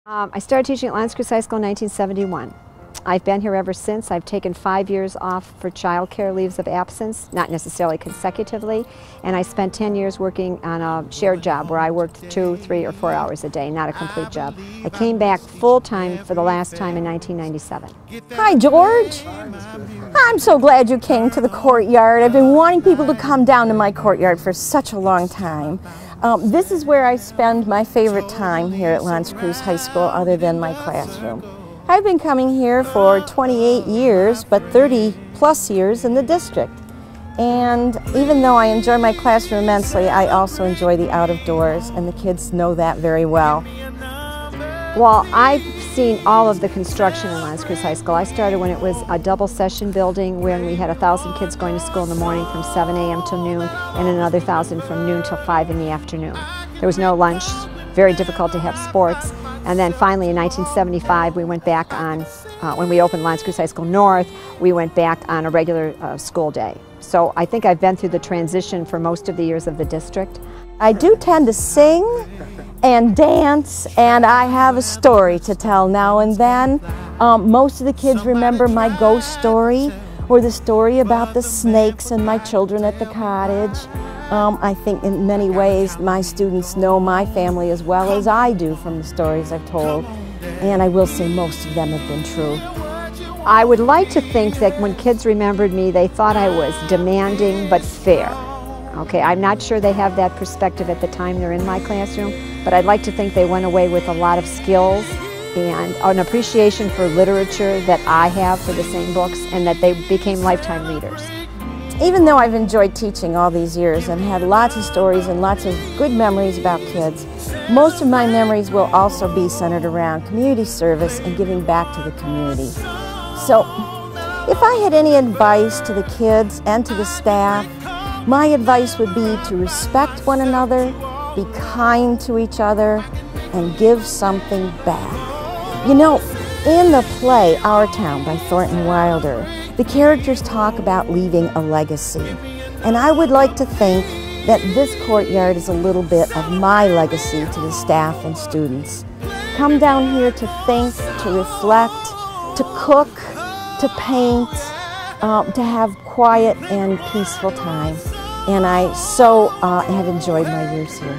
I started teaching at Sharon Creuse High School in 1971. I've been here ever since. I've taken 5 years off for child care leaves of absence, not necessarily consecutively, and I spent 10 years working on a shared job where I worked 2, 3, or 4 hours a day, not a complete job. I came back full-time for the last time in 1997. Hi, George. I'm so glad you came to the courtyard. I've been wanting people to come down to my courtyard for such a long time. This is where I spend my favorite time here at Sharon Creuse High School other than my classroom. I've been coming here for 28 years, but 30 plus years in the district. And even though I enjoy my classroom immensely, I also enjoy the out of doors, and the kids know that very well. Well, I've seen all of the construction in Sharon Creuse High School. I started when it was a double session building when we had 1,000 kids going to school in the morning from 7 a.m. till noon and another 1,000 from noon till 5 in the afternoon. There was no lunch, very difficult to have sports. And then finally in 1975 we went back on, when we opened Sharon Creuse High School North, we went back on a regular school day. So I think I've been through the transition for most of the years of the district. I do tend to sing and dance, and I have a story to tell now and then. Most of the kids remember my ghost story or the story about the snakes and my children at the cottage. I think in many ways my students know my family as well as I do from the stories I've told, and I will say most of them have been true. I would like to think that when kids remembered me, they thought I was demanding but fair. Okay, I'm not sure they have that perspective at the time they're in my classroom, but I'd like to think they went away with a lot of skills and an appreciation for literature that I have for the same books, and that they became lifetime readers. Even though I've enjoyed teaching all these years and had lots of stories and lots of good memories about kids, most of my memories will also be centered around community service and giving back to the community. So, if I had any advice to the kids and to the staff, my advice would be to respect one another, be kind to each other, and give something back. You know, in the play Our Town by Thornton Wilder, the characters talk about leaving a legacy. And I would like to think that this courtyard is a little bit of my legacy to the staff and students. Come down here to think, to reflect, to cook, to paint, to have quiet and peaceful time. And I so have enjoyed my years here.